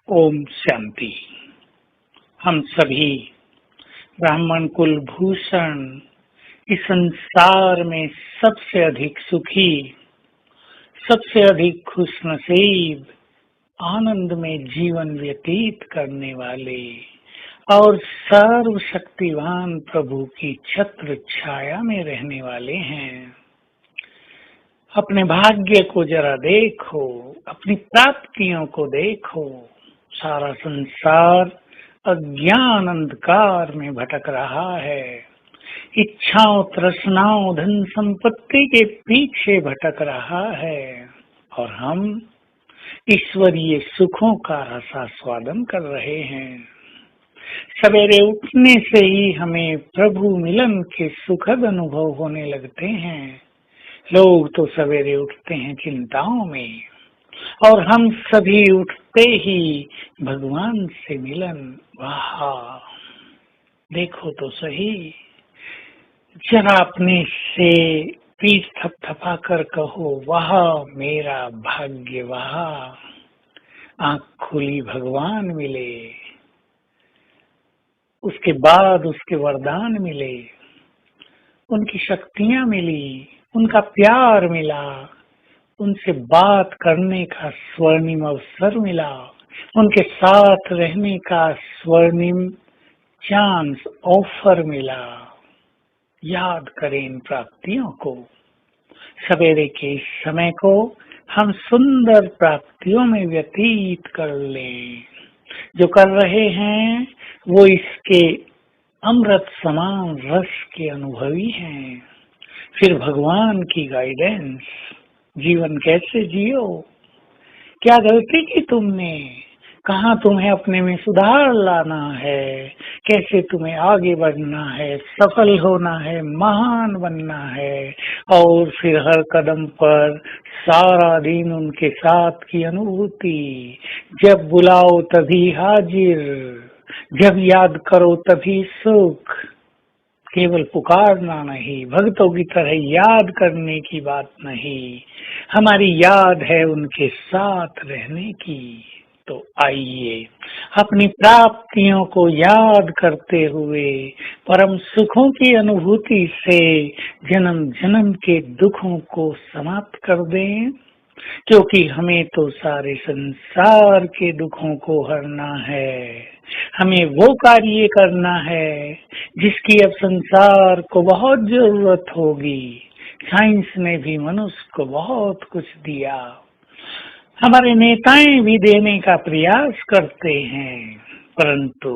ओम शांति। हम सभी ब्राह्मण कुल भूषण इस संसार में सबसे अधिक सुखी, सबसे अधिक खुश नसीब, आनंद में जीवन व्यतीत करने वाले और सर्वशक्तिवान प्रभु की छत्र छाया में रहने वाले हैं। अपने भाग्य को जरा देखो, अपनी प्राप्तियों को देखो। सारा संसार अज्ञान अंधकार में भटक रहा है, इच्छाओं, तृष्णाओं, धन संपत्ति के पीछे भटक रहा है और हम ईश्वरीय सुखों का रसास्वादन कर रहे हैं। सवेरे उठने से ही हमें प्रभु मिलन के सुखद अनुभव होने लगते हैं। लोग तो सवेरे उठते हैं चिंताओं में और हम सभी उठते ही भगवान से मिलन। वाह, देखो तो सही, जरा अपने से पीठ थपथपा कर कहो, वाह मेरा भाग्य, वाह आँख खुली भगवान मिले, उसके बाद उसके वरदान मिले, उनकी शक्तियां मिली, उनका प्यार मिला, उनसे बात करने का स्वर्णिम अवसर मिला, उनके साथ रहने का स्वर्णिम चांस ऑफर मिला। याद करें इन प्राप्तियों को। सवेरे के इस समय को हम सुंदर प्राप्तियों में व्यतीत कर लें। जो कर रहे हैं वो इसके अमृत समान रस के अनुभवी हैं। फिर भगवान की गाइडेंस, जीवन कैसे जियो, क्या गलती की तुमने, कहाँ तुम्हें अपने में सुधार लाना है, कैसे तुम्हें आगे बढ़ना है, सफल होना है, महान बनना है। और फिर हर कदम पर सारा दिन उनके साथ की अनुभूति। जब बुलाओ तभी हाजिर, जब याद करो तभी सुख। केवल पुकारना नहीं, भक्तों की तरह याद करने की बात नहीं, हमारी याद है उनके साथ रहने की। तो आइए अपनी प्राप्तियों को याद करते हुए परम सुखों की अनुभूति से जन्म जन्म के दुखों को समाप्त कर दें, क्योंकि हमें तो सारे संसार के दुखों को हरना है। हमें वो कार्य करना है जिसकी अब संसार को बहुत जरूरत होगी। साइंस ने भी मनुष्य को बहुत कुछ दिया, हमारे नेताएं भी देने का प्रयास करते हैं, परंतु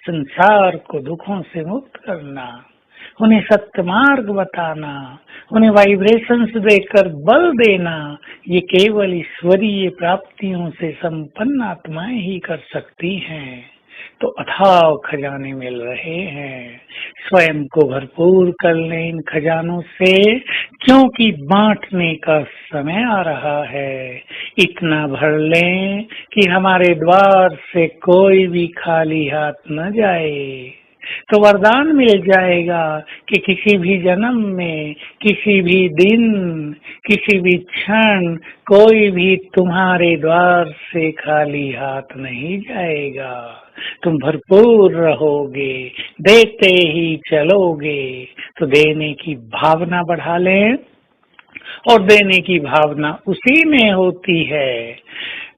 संसार को दुखों से मुक्त करना, उन्हें सत्य मार्ग बताना, उन्हें वाइब्रेशंस देकर बल देना, ये केवल ईश्वरीय प्राप्तियों से संपन्न आत्माएं ही कर सकती हैं। तो अथाह खजाने मिल रहे हैं, स्वयं को भरपूर कर लें इन खजानों से, क्योंकि बांटने का समय आ रहा है। इतना भर लें कि हमारे द्वार से कोई भी खाली हाथ न जाए। तो वरदान मिल जाएगा कि किसी भी जन्म में, किसी भी दिन, किसी भी क्षण कोई भी तुम्हारे द्वार से खाली हाथ नहीं जाएगा। तुम भरपूर रहोगे, देते ही चलोगे। तो देने की भावना बढ़ा लें, और देने की भावना उसी में होती है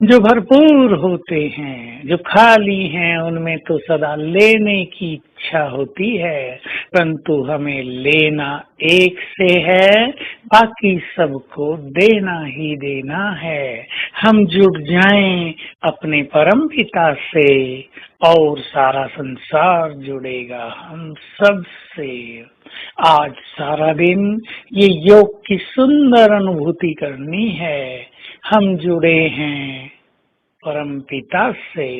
जो भरपूर होते हैं। जो खाली हैं उनमें तो सदा लेने की इच्छा होती है, परंतु हमें लेना एक से है, बाकी सबको देना ही देना है। हम जुड़ जाएं अपने परम पिता से और सारा संसार जुड़ेगा हम सब से। आज सारा दिन ये योग की सुंदर अनुभूति करनी है। हम जुड़े हैं परम पिता से,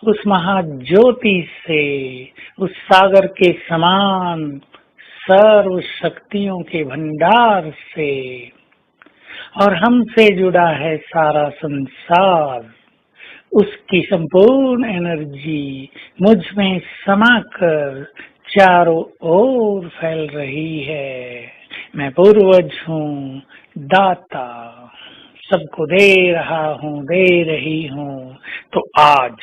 उस महाज्योति से, उस सागर के समान सर्व शक्तियों के भंडार से, और हमसे जुड़ा है सारा संसार। उसकी संपूर्ण एनर्जी मुझ में समाकर चारों ओर फैल रही है। मैं पूर्वज हूँ, दाता, सबको दे रहा हूँ, दे रही हूँ। तो आज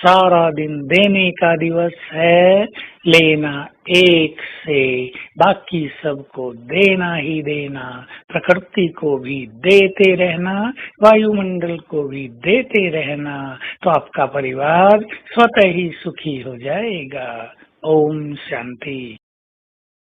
सारा दिन देने का दिवस है, लेना एक से बाकी सबको देना ही देना, प्रकृति को भी देते रहना, वायुमंडल को भी देते रहना, तो आपका परिवार स्वतः ही सुखी हो जाएगा। ओम शांति।